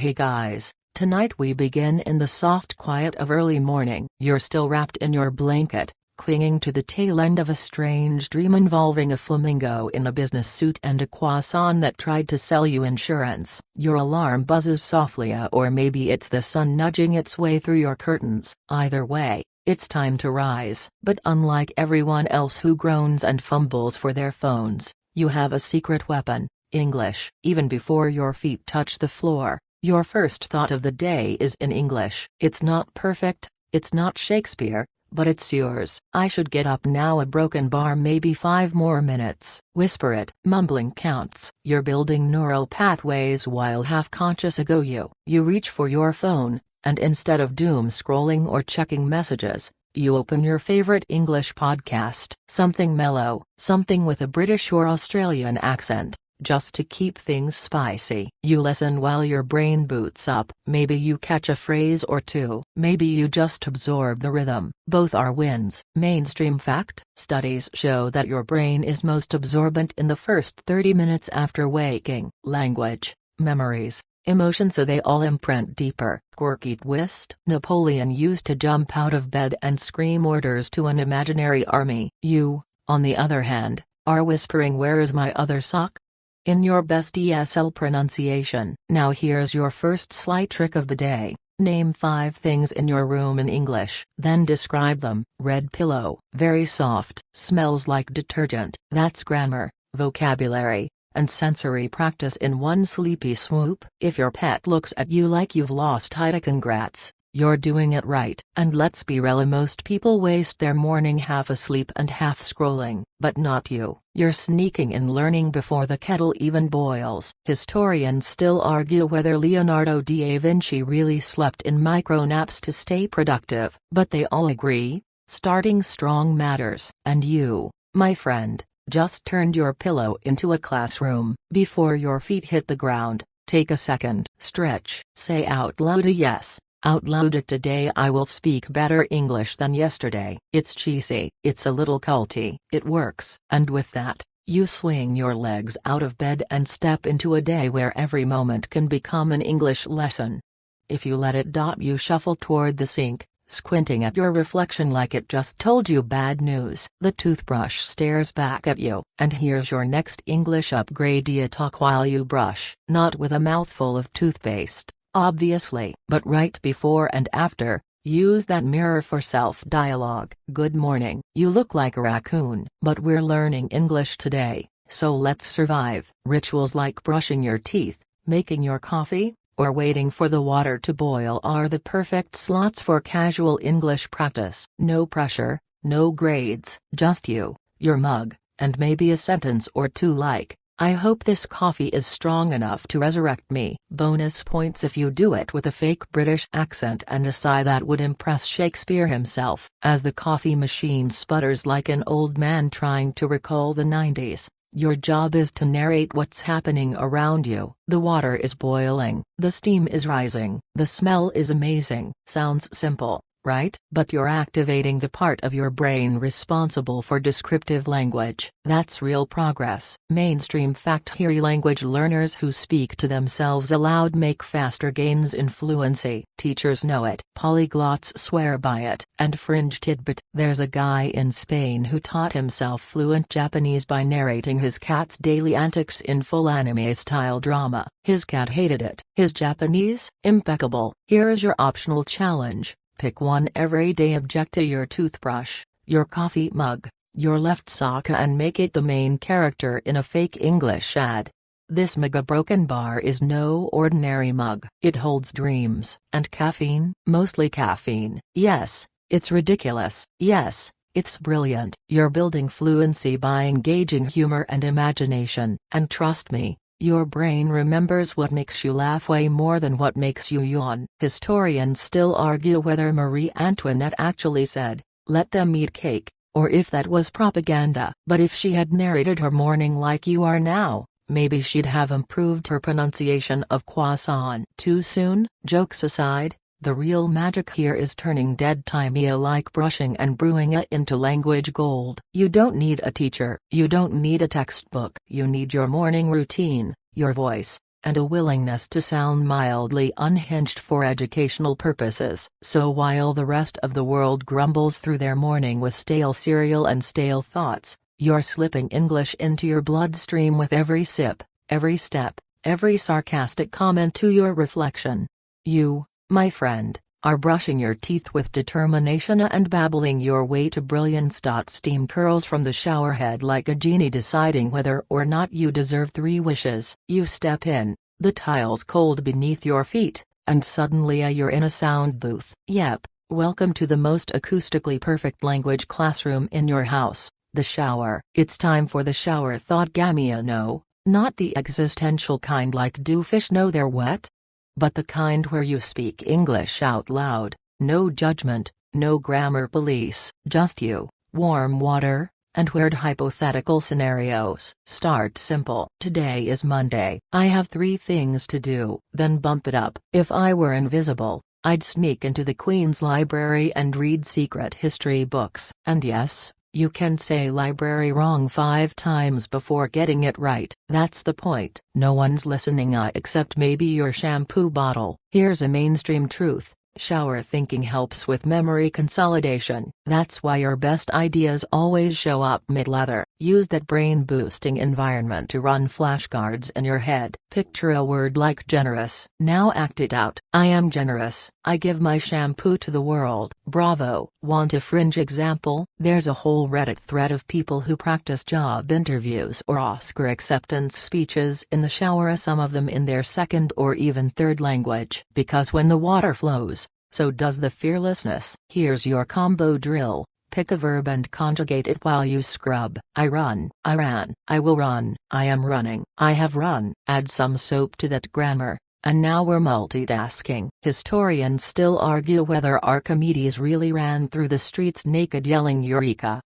Hey guys, tonight we begin in the soft quiet of early morning. You're still wrapped in your blanket, clinging to the tail end of a strange dream involving a flamingo in a business suit and a croissant that tried to sell you insurance. Your alarm buzzes softly, or maybe it's the sun nudging its way through your curtains. Either way, it's time to rise. But unlike everyone else who groans and fumbles for their phones, you have a secret weapon: English. Even before your feet touch the floor, your first thought of the day is in English. It's not perfect, it's not Shakespeare, but it's yours. I should get up now, a broken bar, maybe 5 more minutes. Whisper it. Mumbling counts. You're building neural pathways while half-conscious ago you reach for your phone, and instead of doom scrolling or checking messages, you open your favorite English podcast. Something mellow, something with a British or Australian accent, just to keep things spicy. You listen while your brain boots up. Maybe you catch a phrase or two. Maybe you just absorb the rhythm. Both are wins. Mainstream fact: studies show that your brain is most absorbent in the first 30 minutes after waking. Language, memories, emotions, so they all imprint deeper. Quirky twist: Napoleon used to jump out of bed and scream orders to an imaginary army. You, on the other hand, are whispering, "Where is my other sock?" in your best ESL pronunciation. Now here's your first slight trick of the day. Name 5 things in your room in English. Then describe them. Red pillow, very soft, smells like detergent. That's grammar, vocabulary, and sensory practice in one sleepy swoop. If your pet looks at you like you've lost height, congrats, you're doing it right. And let's be real, most people waste their morning half asleep and half scrolling. But not you. You're sneaking in, learning before the kettle even boils. Historians still argue whether Leonardo da Vinci really slept in micro-naps to stay productive. But they all agree, starting strong matters. And you, my friend, just turned your pillow into a classroom. Before your feet hit the ground, take a second. Stretch. Say out loud a yes. Out loud it: today I will speak better English than yesterday. It's cheesy, it's a little culty. It works. And with that, you swing your legs out of bed and step into a day where every moment can become an English lesson. If you let it, you shuffle toward the sink, squinting at your reflection like it just told you bad news. The toothbrush stares back at you. And here's your next English upgrade: you talk while you brush. Not with a mouthful of toothpaste, obviously, but right before and after. Use that mirror for self-dialogue. Good morning. You look like a raccoon. But we're learning English today, so let's survive. Rituals like brushing your teeth, making your coffee, or waiting for the water to boil are the perfect slots for casual English practice. No pressure, no grades, just you, your mug, and maybe a sentence or two like, "I hope this coffee is strong enough to resurrect me." Bonus points if you do it with a fake British accent and a sigh that would impress Shakespeare himself. As the coffee machine sputters like an old man trying to recall the 90s, your job is to narrate what's happening around you. The water is boiling, the steam is rising, the smell is amazing. Sounds simple, right? But you're activating the part of your brain responsible for descriptive language. That's real progress. Mainstream fact here: language learners who speak to themselves aloud make faster gains in fluency. Teachers know it. Polyglots swear by it. And fringe tidbit: there's a guy in Spain who taught himself fluent Japanese by narrating his cat's daily antics in full anime-style drama. His cat hated it. His Japanese, impeccable. Here's your optional challenge. Pick one everyday object: your toothbrush, your coffee mug, your left sock, and make it the main character in a fake English ad. This mega broken bar is no ordinary mug. It holds dreams. And caffeine? Mostly caffeine. Yes, it's ridiculous. Yes, it's brilliant. You're building fluency by engaging humor and imagination. And trust me, your brain remembers what makes you laugh way more than what makes you yawn. Historians still argue whether Marie Antoinette actually said, "Let them eat cake," or if that was propaganda. But if she had narrated her morning like you are now, maybe she'd have improved her pronunciation of croissant. Too soon? Jokes aside, the real magic here is turning dead-timey like brushing and brewing it into language gold. You don't need a teacher. You don't need a textbook. You need your morning routine, your voice, and a willingness to sound mildly unhinged for educational purposes. So while the rest of the world grumbles through their morning with stale cereal and stale thoughts, you're slipping English into your bloodstream with every sip, every step, every sarcastic comment to your reflection. You, my friend, are brushing your teeth with determination and babbling your way to brilliance. Steam curls from the shower head like a genie deciding whether or not you deserve 3 wishes. You step in, the tiles cold beneath your feet, and suddenly you're in a sound booth. Yep, welcome to the most acoustically perfect language classroom in your house, the shower. It's time for the shower thought Gamia. No, not the existential kind like do fish know they're wet? But the kind where you speak English out loud, no judgment, no grammar police, just you, warm water, and weird hypothetical scenarios. Start simple. Today is Monday. I have 3 things to do. Then bump it up. If I were invisible, I'd sneak into the Queen's library and read secret history books. And yes, you can say library wrong 5 times before getting it right. That's the point. No one's listening except maybe your shampoo bottle. Here's a mainstream truth. Shower thinking helps with memory consolidation. That's why your best ideas always show up mid-lather. Use that brain-boosting environment to run flashcards in your head. Picture a word like generous. Now act it out. I am generous. I give my shampoo to the world. Bravo. Want a fringe example? There's a whole Reddit thread of people who practice job interviews or Oscar acceptance speeches in the shower, some of them in their second or even third language. Because when the water flows, so does the fearlessness. Here's your combo drill. Pick a verb and conjugate it while you scrub. I run. I ran. I will run. I am running. I have run. Add some soap to that grammar. And now we're multitasking. Historians still argue whether Archimedes really ran through the streets naked yelling Eureka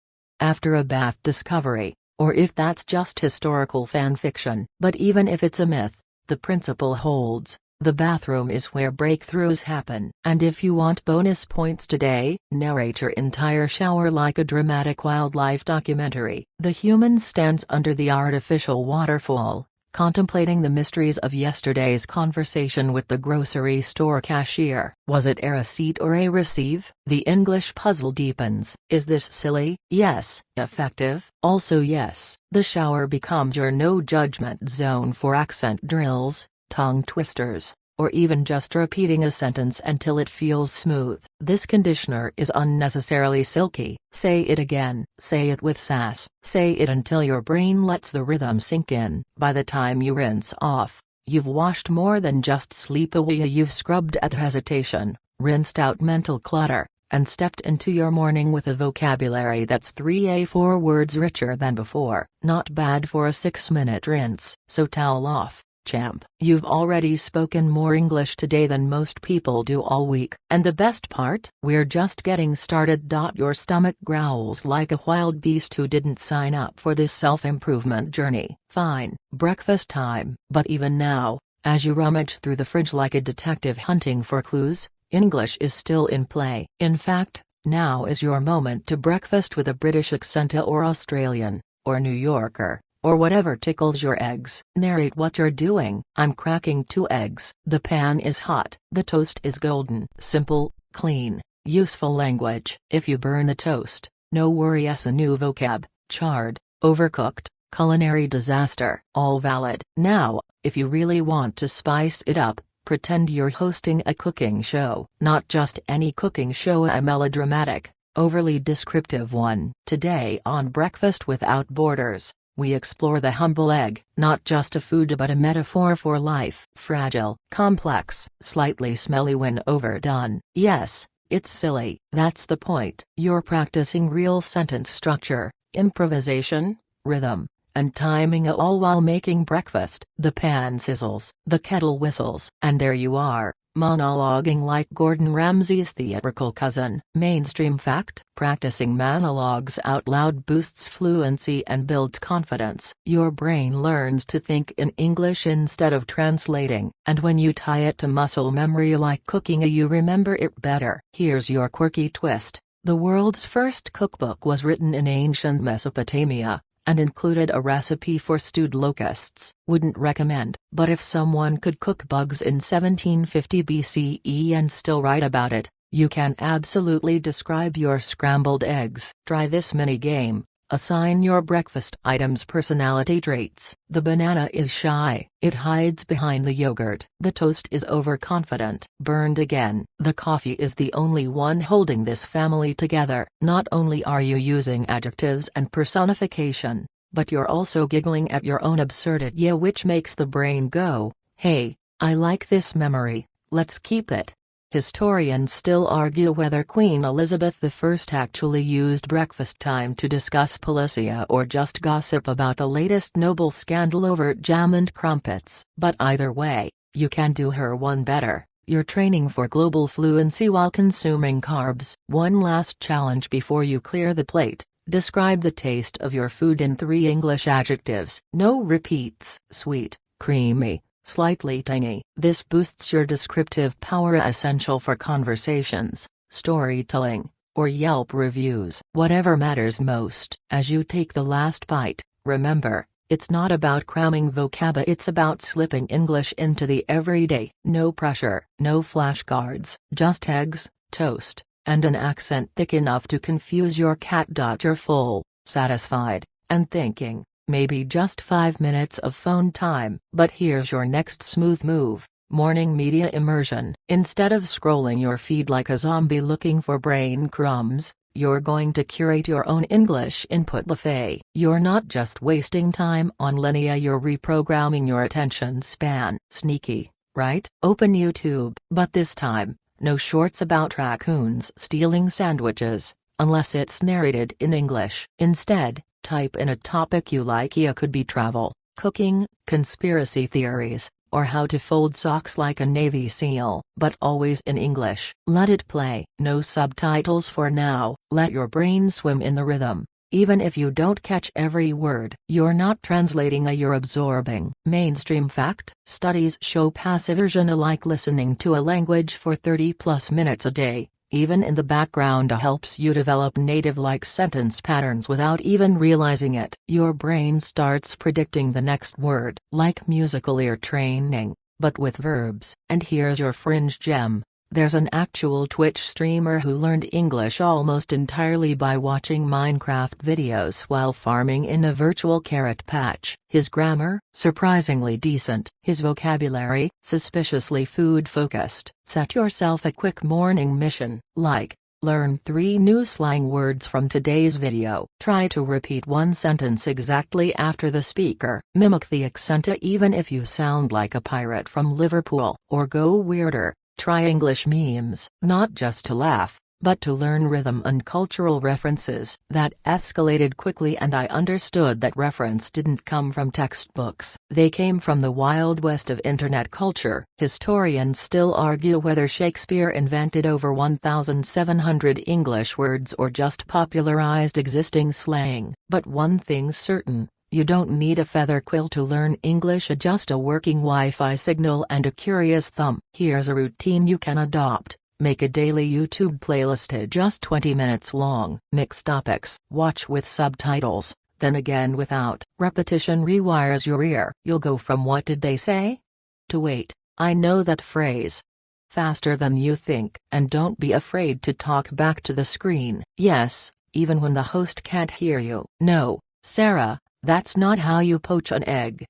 after a bath discovery, or if that's just historical fan fiction. But even if it's a myth, the principle holds. The bathroom is where breakthroughs happen. And if you want bonus points today, narrate your entire shower like a dramatic wildlife documentary. The human stands under the artificial waterfall, contemplating the mysteries of yesterday's conversation with the grocery store cashier. Was it a receipt or a receive? The English puzzle deepens. Is this silly? Yes. Effective? Also yes. The shower becomes your no-judgment zone for accent drills, tongue twisters, or even just repeating a sentence until it feels smooth. This conditioner is unnecessarily silky. Say it again. Say it with sass. Say it until your brain lets the rhythm sink in. By the time you rinse off, you've washed more than just sleep away. You've scrubbed at hesitation, rinsed out mental clutter, and stepped into your morning with a vocabulary that's 3 A4 words richer than before. Not bad for a 6-minute rinse. So towel off, champ. You've already spoken more English today than most people do all week. And the best part? We're just getting started. Your stomach growls like a wild beast who didn't sign up for this self-improvement journey. Fine, breakfast time. But even now, as you rummage through the fridge like a detective hunting for clues, English is still in play. In fact, now is your moment to breakfast with a British accent or Australian, or New Yorker, or whatever tickles your eggs. Narrate what you're doing. I'm cracking 2 eggs. The pan is hot. The toast is golden. Simple, clean, useful language. If you burn the toast, no worry. A new vocab. Charred, overcooked, culinary disaster. All valid. Now, if you really want to spice it up, pretend you're hosting a cooking show. Not just any cooking show, a melodramatic, overly descriptive one. Today on Breakfast Without Borders, we explore the humble egg. Not just a food but a metaphor for life. Fragile, complex, slightly smelly when overdone. Yes, it's silly. That's the point. You're practicing real sentence structure, improvisation, rhythm, and timing, all while making breakfast. The pan sizzles, the kettle whistles, and there you are, monologuing like Gordon Ramsay's theatrical cousin. Mainstream fact: practicing monologues out loud boosts fluency and builds confidence. Your brain learns to think in English instead of translating, and when you tie it to muscle memory like cooking, you remember it better. Here's your quirky twist. The world's first cookbook was written in ancient Mesopotamia, and included a recipe for stewed locusts. Wouldn't recommend. But if someone could cook bugs in 1750 BCE and still write about it, you can absolutely describe your scrambled eggs. Try this mini game. Assign your breakfast items personality traits. The banana is shy. It hides behind the yogurt. The toast is overconfident. Burned again. The coffee is the only one holding this family together. Not only are you using adjectives and personification, but you're also giggling at your own absurdity, which makes the brain go, hey, I like this memory, let's keep it. Historians still argue whether Queen Elizabeth I actually used breakfast time to discuss policy or just gossip about the latest noble scandal over jam and crumpets. But either way, you can do her one better. You're training for global fluency while consuming carbs. One last challenge before you clear the plate. Describe the taste of your food in 3 English adjectives. No repeats. Sweet, creamy, slightly tangy. This boosts your descriptive power, essential for conversations, storytelling, or Yelp reviews. Whatever matters most. As you take the last bite, remember, it's not about cramming vocab, it's about slipping English into the everyday. No pressure, no flashcards, just eggs, toast, and an accent thick enough to confuse your cat. You're full, satisfied, and thinking, maybe just 5 minutes of phone time. But here's your next smooth move: morning media immersion. Instead of scrolling your feed like a zombie looking for brain crumbs, you're going to curate your own English input buffet. You're not just wasting time on linear, you're reprogramming your attention span. Sneaky, right? Open YouTube. But this time, no shorts about raccoons stealing sandwiches, unless it's narrated in English. Instead, type in a topic you like. It could be travel, cooking, conspiracy theories, or how to fold socks like a Navy SEAL, but always in English. Let it play. No subtitles for now. Let your brain swim in the rhythm. Even if you don't catch every word, you're not translating, you're absorbing. Mainstream fact: studies show passive immersion, like listening to a language for 30+ minutes a day, even in the background, helps you develop native-like sentence patterns without even realizing it. Your brain starts predicting the next word, like musical ear training, but with verbs. And here's your fringe gem. There's an actual Twitch streamer who learned English almost entirely by watching Minecraft videos while farming in a virtual carrot patch. His grammar, surprisingly decent. His vocabulary, suspiciously food-focused. Set yourself a quick morning mission, like, learn 3 new slang words from today's video. Try to repeat one sentence exactly after the speaker. Mimic the accent even if you sound like a pirate from Liverpool. Or go weirder. Try English memes, not just to laugh, but to learn rhythm and cultural references. That escalated quickly, and I understood that reference didn't come from textbooks. They came from the Wild West of internet culture. Historians still argue whether Shakespeare invented over 1,700 English words or just popularized existing slang. But one thing's certain: you don't need a feather quill to learn English, just a working Wi-Fi signal and a curious thumb. Here's a routine you can adopt. Make a daily YouTube playlist just 20 minutes long. Mix topics. Watch with subtitles, then again without. Repetition rewires your ear. You'll go from "what did they say?" to "wait, I know that phrase," faster than you think. And don't be afraid to talk back to the screen. Yes, even when the host can't hear you. "No, Sarah, that's not how you poach an egg."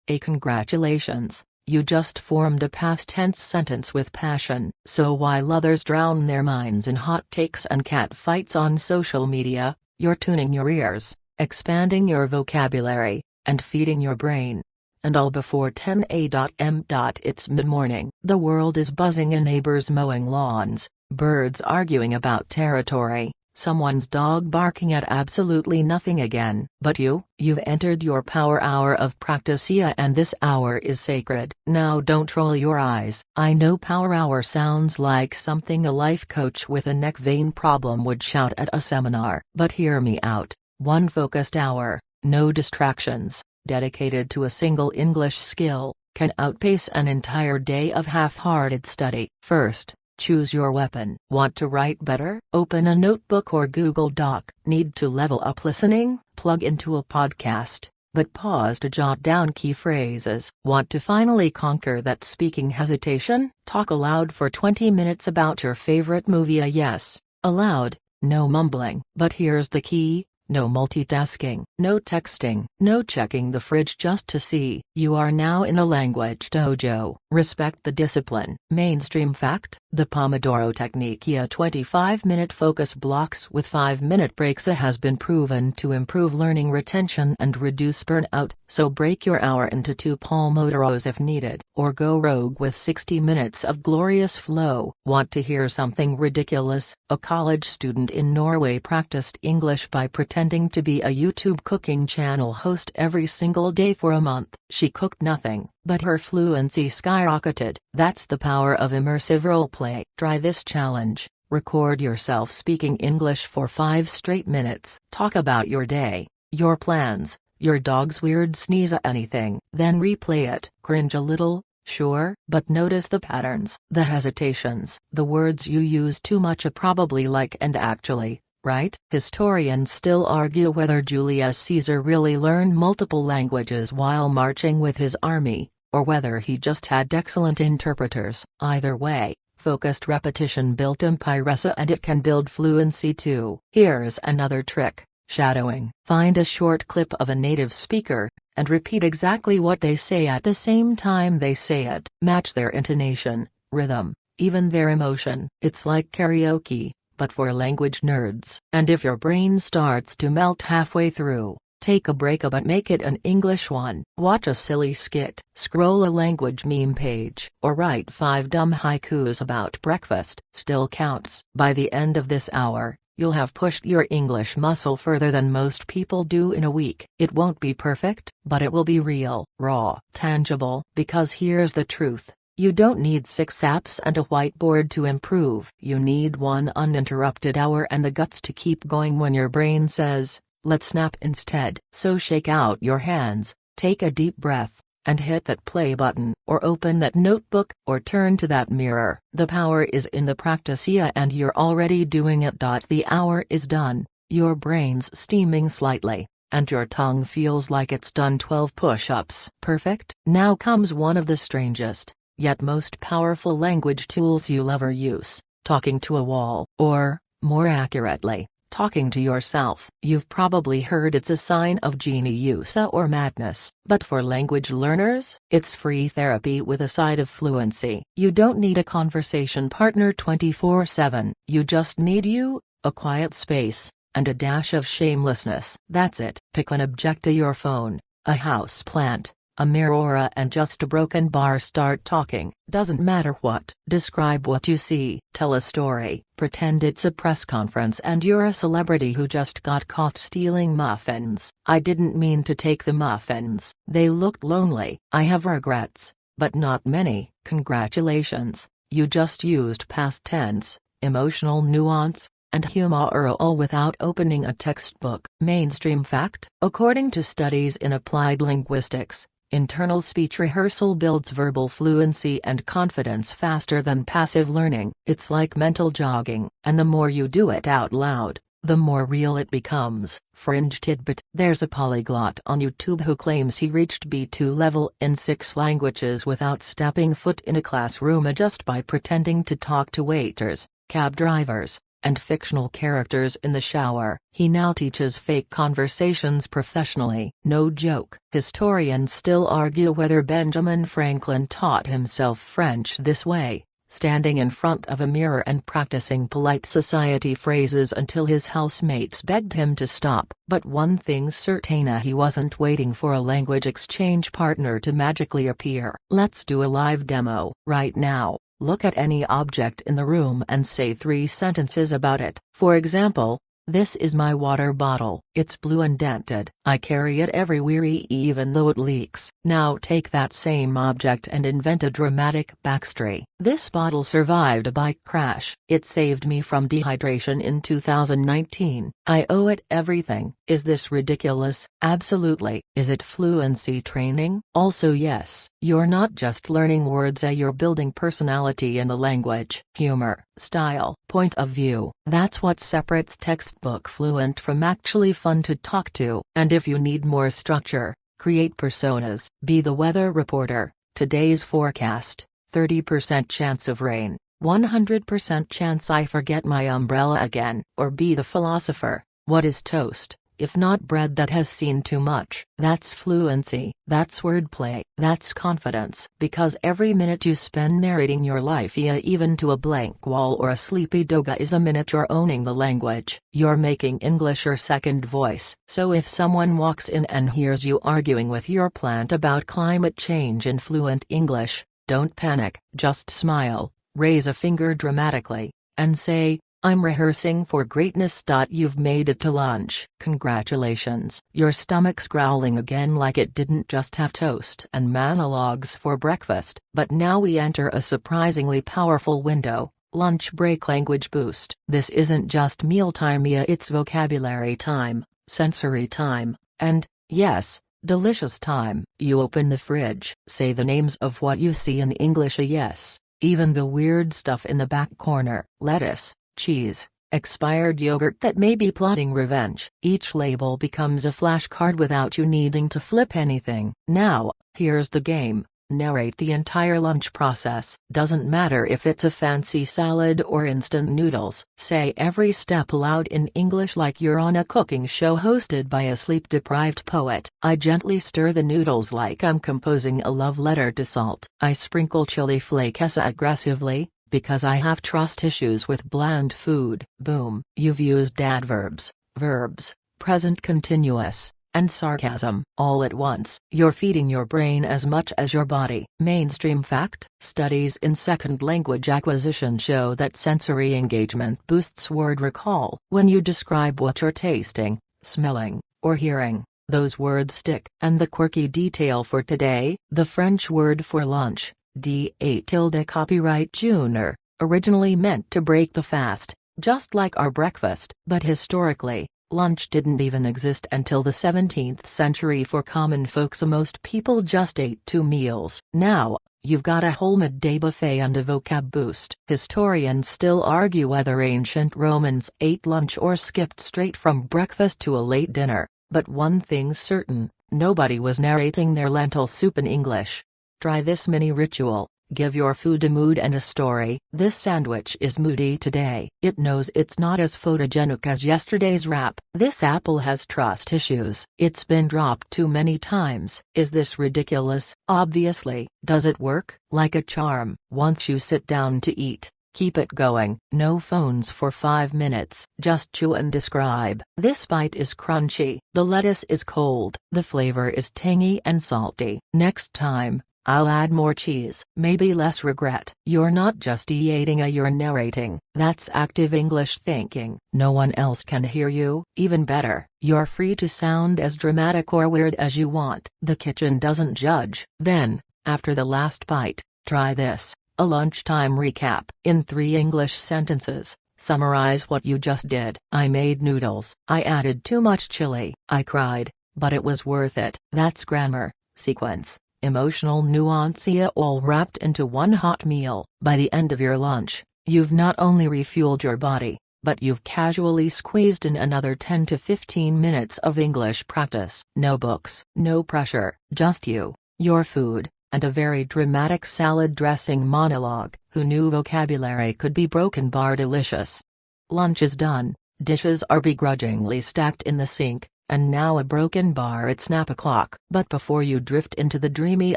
Congratulations, you just formed a past tense sentence with passion. So while others drown their minds in hot takes and cat fights on social media, you're tuning your ears, expanding your vocabulary, and feeding your brain. And all before 10 a.m. It's mid-morning. The world is buzzing, neighbors mowing lawns, birds arguing about territory, someone's dog barking at absolutely nothing again. But you've entered your power hour of practice, and this hour is sacred. Now don't roll your eyes. I know power hour sounds like something a life coach with a neck vein problem would shout at a seminar. But hear me out. One focused hour, no distractions, dedicated to a single English skill, can outpace an entire day of half-hearted study. First, choose your weapon. Want to write better? Open a notebook or Google Doc. Need to level up listening? Plug into a podcast, but pause to jot down key phrases. Want to finally conquer that speaking hesitation? Talk aloud for 20 minutes about your favorite movie. Yes, aloud, no mumbling. But here's the key. No multitasking, no texting, no checking the fridge just to see. You are now in a language dojo. Respect the discipline. Mainstream fact: the Pomodoro technique, a 25-minute focus blocks with 5-minute breaks, has been proven to improve learning retention and reduce burnout. So break your hour into 2 Pomodoros if needed, or go rogue with 60 minutes of glorious flow. Want to hear something ridiculous? A college student in Norway practiced English by pretending to be a YouTube cooking channel host every single day for a month. She cooked nothing, but her fluency skyrocketed. That's the power of immersive roleplay. Try this challenge. Record yourself speaking English for 5 straight minutes. Talk about your day, your plans, your dog's weird sneeze, anything. Then replay it. Cringe a little, sure, but notice the patterns, the hesitations, the words you use too much, probably like and actually. Right? Historians still argue whether Julius Caesar really learned multiple languages while marching with his army, or whether he just had excellent interpreters. Either way, focused repetition built empiracy, and it can build fluency too. Here's another trick: shadowing. Find a short clip of a native speaker, and repeat exactly what they say at the same time they say it. Match their intonation, rhythm, even their emotion. It's like karaoke, but for language nerds. And if your brain starts to melt halfway through, take a break but make it an English one. Watch a silly skit, scroll a language meme page, or write 5 dumb haikus about breakfast. Still counts. By the end of this hour, you'll have pushed your English muscle further than most people do in a week. It won't be perfect, but it will be real, raw, tangible. Because here's the truth. You don't need 6 apps and a whiteboard to improve. You need 1 uninterrupted hour and the guts to keep going when your brain says, let's snap instead. So shake out your hands, take a deep breath, and hit that play button, or open that notebook, or turn to that mirror. The power is in the practice, and you're already doing it. The hour is done, your brain's steaming slightly, and your tongue feels like it's done 12 push-ups. Perfect? Now comes one of the strangest, yet most powerful language tools you'll ever use: talking to a wall, or, more accurately, talking to yourself. You've probably heard it's a sign of genius or madness, but for language learners, it's free therapy with a side of fluency. You don't need a conversation partner 24/7, you just need you, a quiet space, and a dash of shamelessness. That's it. Pick an object, your phone, a house plant, a mirror, and just a broken bar. Start talking. Doesn't matter what. Describe what you see. Tell a story. Pretend it's a press conference and you're a celebrity who just got caught stealing muffins. I didn't mean to take the muffins. They looked lonely. I have regrets, but not many. Congratulations. You just used past tense, emotional nuance, and humor all without opening a textbook. Mainstream fact: according to studies in applied linguistics, internal speech rehearsal builds verbal fluency and confidence faster than passive learning. It's like mental jogging, and the more you do it out loud, the more real it becomes. Fringe tidbit: there's a polyglot on YouTube who claims he reached B2 level in 6 languages without stepping foot in a classroom, just by pretending to talk to waiters, cab drivers, and fictional characters in the shower. He now teaches fake conversations professionally. No joke. Historians still argue whether Benjamin Franklin taught himself French this way, standing in front of a mirror and practicing polite society phrases until his housemates begged him to stop. But one thing's certain, he wasn't waiting for a language exchange partner to magically appear. Let's do a live demo. Right now, look at any object in the room and say 3 sentences about it. For example, this is my water bottle. It's blue and dented. I carry it everywhere even though it leaks. Now take that same object and invent a dramatic backstory. This bottle survived a bike crash. It saved me from dehydration in 2019. I owe it everything. Is this ridiculous? Absolutely. Is it fluency training? Also yes. You're not just learning words, you're building personality in the language. Humor, style, point of view. That's what separates textbook fluent from actually fun to talk to. And if you need more structure, create personas. Be the weather reporter. Today's forecast: 30% chance of rain, 100% chance I forget my umbrella again. Or be the philosopher. What is toast, if not bread that has seen too much? That's fluency, that's wordplay, that's confidence. Because every minute you spend narrating your life, even to a blank wall or a sleepy doga, is a minute you're owning the language. You're making English your second voice. So if someone walks in and hears you arguing with your plant about climate change in fluent English, don't panic, just smile, raise a finger dramatically, and say, "I'm rehearsing for greatness." You've made it to lunch. Congratulations. Your stomach's growling again like it didn't just have toast and monologues for breakfast. But now we enter a surprisingly powerful window: lunch break language boost. This isn't just mealtime, it's vocabulary time, sensory time, and, yes, delicious time. You open the fridge, say the names of what you see in English, yes, even the weird stuff in the back corner: lettuce, cheese, expired yogurt that may be plotting revenge. Each label becomes a flashcard without you needing to flip anything. Now, here's the game. Narrate the entire lunch process. Doesn't matter if it's a fancy salad or instant noodles. Say every step aloud in English like you're on a cooking show hosted by a sleep-deprived poet. I gently stir the noodles like I'm composing a love letter to salt. I sprinkle chili flakes aggressively, because I have trust issues with bland food. Boom. You've used adverbs, verbs, present continuous, and sarcasm all at once. You're feeding your brain as much as your body. Mainstream fact: studies in second language acquisition show that sensory engagement boosts word recall. When you describe what you're tasting, smelling, or hearing, those words stick. And the quirky detail for today: the French word for lunch, d8 copyright Junior, originally meant to break the fast, just like our breakfast. But historically, lunch didn't even exist until the 17th century for common folk, so most people just ate 2 meals. Now, you've got a whole midday buffet and a vocab boost. Historians still argue whether ancient Romans ate lunch or skipped straight from breakfast to a late dinner, but one thing's certain: nobody was narrating their lentil soup in English. Try this mini ritual: give your food a mood and a story. This sandwich is moody today. It knows it's not as photogenic as yesterday's wrap. This apple has trust issues. It's been dropped too many times. Is this ridiculous? Obviously. Does it work? Like a charm. Once you sit down to eat, keep it going. No phones for 5 minutes. Just chew and describe. This bite is crunchy. The lettuce is cold. The flavor is tangy and salty. Next time, I'll add more cheese. Maybe less regret. You're not just eating, you're narrating. That's active English thinking. No one else can hear you. Even better, you're free to sound as dramatic or weird as you want. The kitchen doesn't judge. Then, after the last bite, try this: a lunchtime recap. In 3 English sentences, summarize what you just did. I made noodles. I added too much chili. I cried, but it was worth it. That's grammar, sequence, emotional nuance, all wrapped into one hot meal. By the end of your lunch, you've not only refueled your body, but you've casually squeezed in another 10 to 15 minutes of English practice. No books, no pressure, just you, your food, and a very dramatic salad dressing monologue. Who knew vocabulary could be broken? Bar delicious. Lunch is done, dishes are begrudgingly stacked in the sink, and now a broken bar at snap o'clock. But before you drift into the dreamy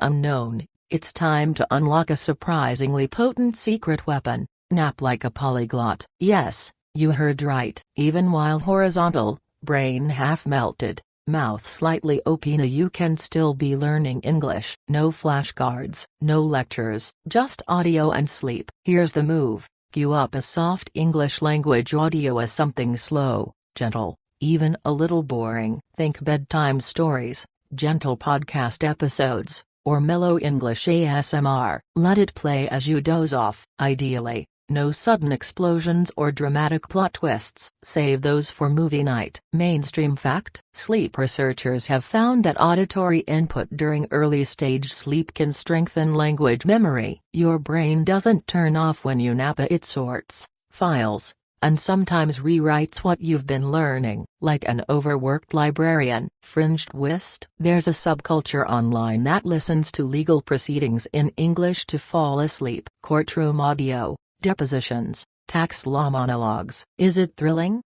unknown, it's time to unlock a surprisingly potent secret weapon: nap like a polyglot. Yes, you heard right. Even while horizontal, brain half melted, mouth slightly open, you can still be learning English. No flashcards, no lectures, just audio and sleep. Here's the move: cue up a soft English language audio as something slow, gentle, even a little boring. Think bedtime stories, gentle podcast episodes, or mellow English ASMR. Let it play as you doze off. Ideally, no sudden explosions or dramatic plot twists. Save those for movie night. Mainstream fact: sleep researchers have found that auditory input during early stage sleep can strengthen language memory. Your brain doesn't turn off when you nap, it sorts, files, and sometimes rewrites what you've been learning, like an overworked librarian. Fringe twist: there's a subculture online that listens to legal proceedings in English to fall asleep. Courtroom audio, depositions, tax law monologues. Is it thrilling?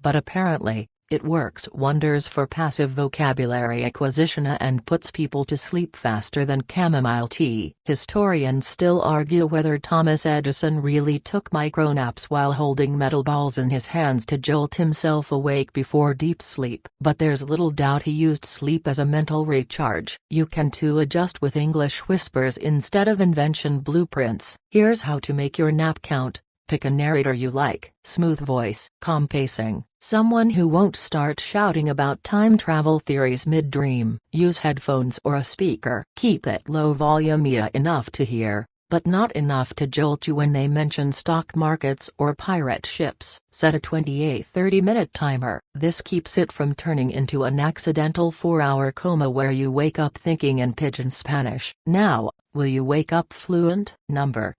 But apparently, it works wonders for passive vocabulary acquisition and puts people to sleep faster than chamomile tea. Historians still argue whether Thomas Edison really took micronaps while holding metal balls in his hands to jolt himself awake before deep sleep. But there's little doubt he used sleep as a mental recharge. You can too. Adjust with English whispers instead of invention blueprints. Here's how to make your nap count. Pick a narrator you like. Smooth voice. Calm pacing. Someone who won't start shouting about time travel theories mid-dream. Use headphones or a speaker. Keep it low volume enough to hear, but not enough to jolt you when they mention stock markets or pirate ships. Set a 28-30-minute timer. This keeps it from turning into an accidental 4-hour coma where you wake up thinking in pidgin Spanish. Now, will you wake up fluent?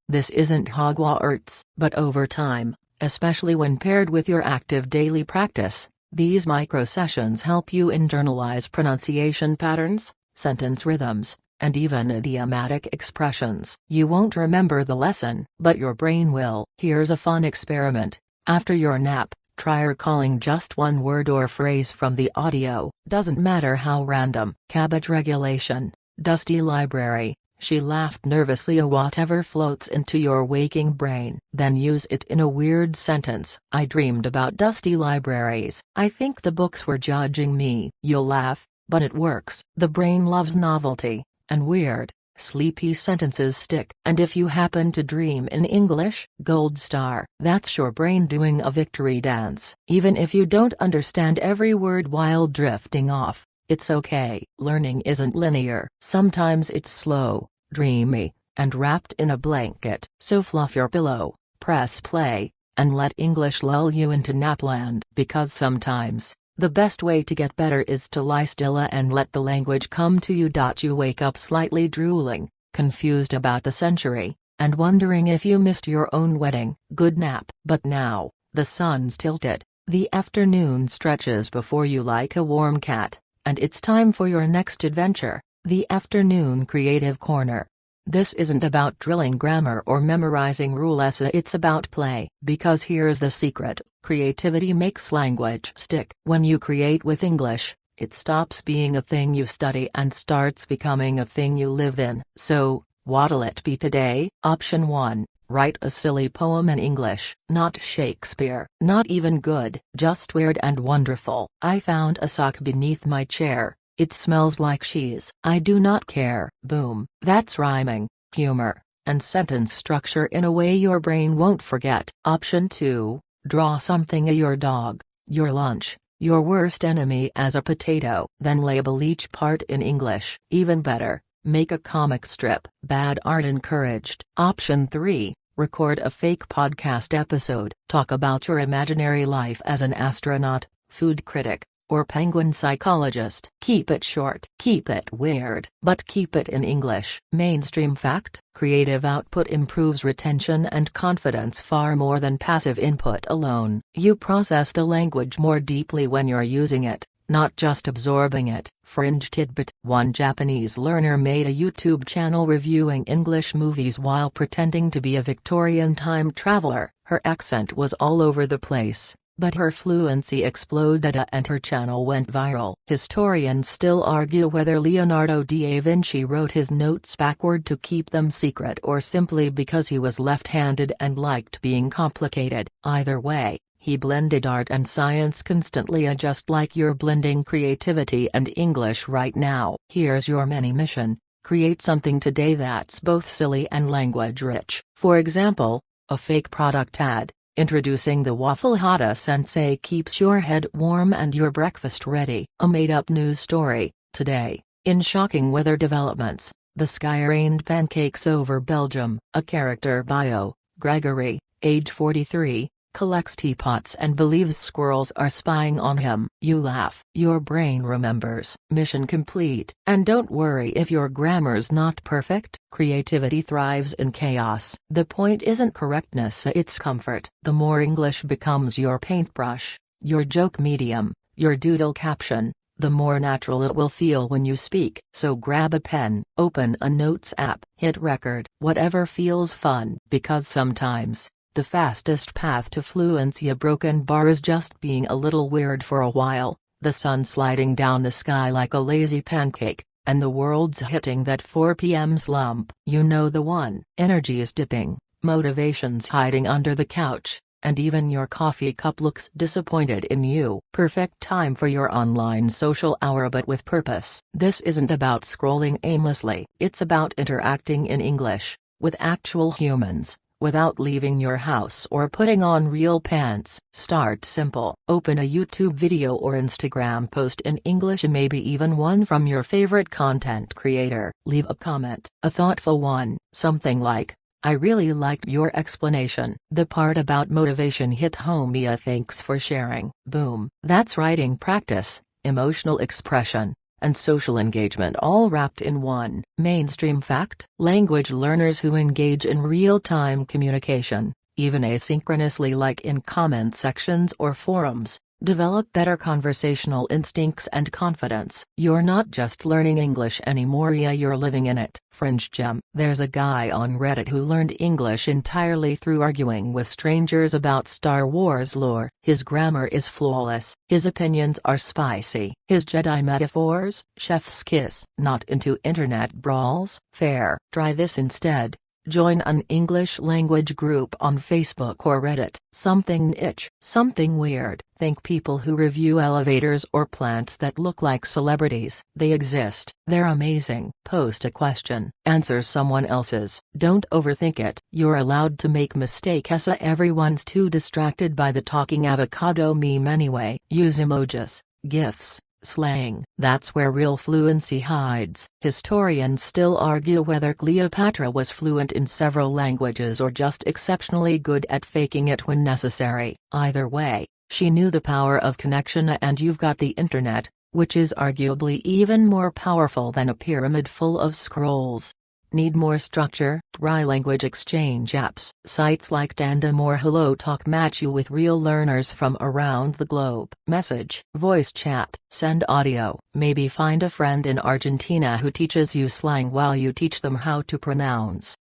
This isn't Hogwarts, but over time, especially when paired with your active daily practice, these micro-sessions help you internalize pronunciation patterns, sentence rhythms, and even idiomatic expressions. You won't remember the lesson, but your brain will. Here's a fun experiment. After your nap, try recalling just one word or phrase from the audio. Doesn't matter how random. Cabbage regulation, dusty library. She laughed nervously. Whatever floats into your waking brain. Then use it in a weird sentence. I dreamed about dusty libraries. I think the books were judging me. You'll laugh, but it works. The brain loves novelty, and weird, sleepy sentences stick. And if you happen to dream in English, gold star. That's your brain doing a victory dance. Even if you don't understand every word while drifting off, it's okay. Learning isn't linear. Sometimes it's slow, dreamy, and wrapped in a blanket. So fluff your pillow, press play, and let English lull you into napland. Because sometimes, the best way to get better is to lie still and let the language come to you. You wake up slightly drooling, confused about the century, and wondering if you missed your own wedding. Good nap. But now, the sun's tilted, the afternoon stretches before you like a warm cat, and it's time for your next adventure. The Afternoon Creative Corner. This isn't about drilling grammar or memorizing rules, it's about play. Because here's the secret, creativity makes language stick. When you create with English, it stops being a thing you study and starts becoming a thing you live in. So, what'll it be today? Option 1. Write a silly poem in English. Not Shakespeare. Not even good. Just weird and wonderful. I found a sock beneath my chair. It smells like cheese. I do not care. Boom. That's rhyming, humor, and sentence structure in a way your brain won't forget. Option 2. Draw something of your dog, your lunch, your worst enemy as a potato. Then label each part in English. Even better, make a comic strip. Bad art encouraged. Option 3. Record a fake podcast episode. Talk about your imaginary life as an astronaut, food critic, or penguin psychologist. Keep it short. Keep it weird. But keep it in English. Mainstream fact: creative output improves retention and confidence far more than passive input alone. You process the language more deeply when you're using it, not just absorbing it. Fringe tidbit: one Japanese learner made a YouTube channel reviewing English movies while pretending to be a Victorian time traveler. Her accent was all over the place, but her fluency exploded and her channel went viral. Historians still argue whether Leonardo da Vinci wrote his notes backward to keep them secret or simply because he was left-handed and liked being complicated. Either way, he blended art and science constantly, just like you're blending creativity and English right now. Here's your mini mission: create something today that's both silly and language-rich. For example, a fake product ad. Introducing the waffle Hada Sensei keeps your head warm and your breakfast ready. A made-up news story. Today, in shocking weather developments, the sky rained pancakes over Belgium. A character bio. Gregory, age 43, collects teapots and believes squirrels are spying on him. You laugh. Your brain remembers. Mission complete. And don't worry if your grammar's not perfect. Creativity thrives in chaos. The point isn't correctness, it's comfort. The more English becomes your paintbrush, your joke medium, your doodle caption, the more natural it will feel when you speak. So grab a pen, open a notes app, hit record, whatever feels fun. Because sometimes, the fastest path to fluency, a broken bar, is just being a little weird for a while, the sun sliding down the sky like a lazy pancake, and the world's hitting that 4 p.m. slump. You know the one. Energy is dipping, motivation's hiding under the couch, and even your coffee cup looks disappointed in you. Perfect time for your online social hour, but with purpose. This isn't about scrolling aimlessly. It's about interacting in English, with actual humans, without leaving your house or putting on real pants. Start simple. Open a YouTube video or Instagram post in English, maybe even one from your favorite content creator. Leave a comment, a thoughtful one, something like, "I really liked your explanation. The part about motivation hit home. Mia, thanks for sharing." Boom. That's writing practice, emotional expression, and social engagement all wrapped in one. Mainstream fact: language learners who engage in real-time communication, even asynchronously like in comment sections or forums, develop better conversational instincts and confidence. You're not just learning English anymore, you're living in it. Fringe gem: there's a guy on Reddit who learned English entirely through arguing with strangers about Star Wars lore. His grammar is flawless, his opinions are spicy, his Jedi metaphors, chef's kiss. Not into internet brawls? Fair. Try this instead. Join an English language group on Facebook or Reddit. Something niche, something weird. Think people who review elevators or plants that look like celebrities. They exist. They're amazing. Post a question. Answer someone else's. Don't overthink it. You're allowed to make mistakes. Everyone's too distracted by the talking avocado meme anyway. Use emojis, GIFs, slang. That's where real fluency hides. Historians still argue whether Cleopatra was fluent in several languages or just exceptionally good at faking it when necessary. Either way, she knew the power of connection, and you've got the internet, which is arguably even more powerful than a pyramid full of scrolls. Need more structure? Try language exchange apps. Sites like Tandem or HelloTalk match you with real learners from around the globe. Message, voice chat, send audio. Maybe find a friend in Argentina who teaches you slang while you teach them how to pronounce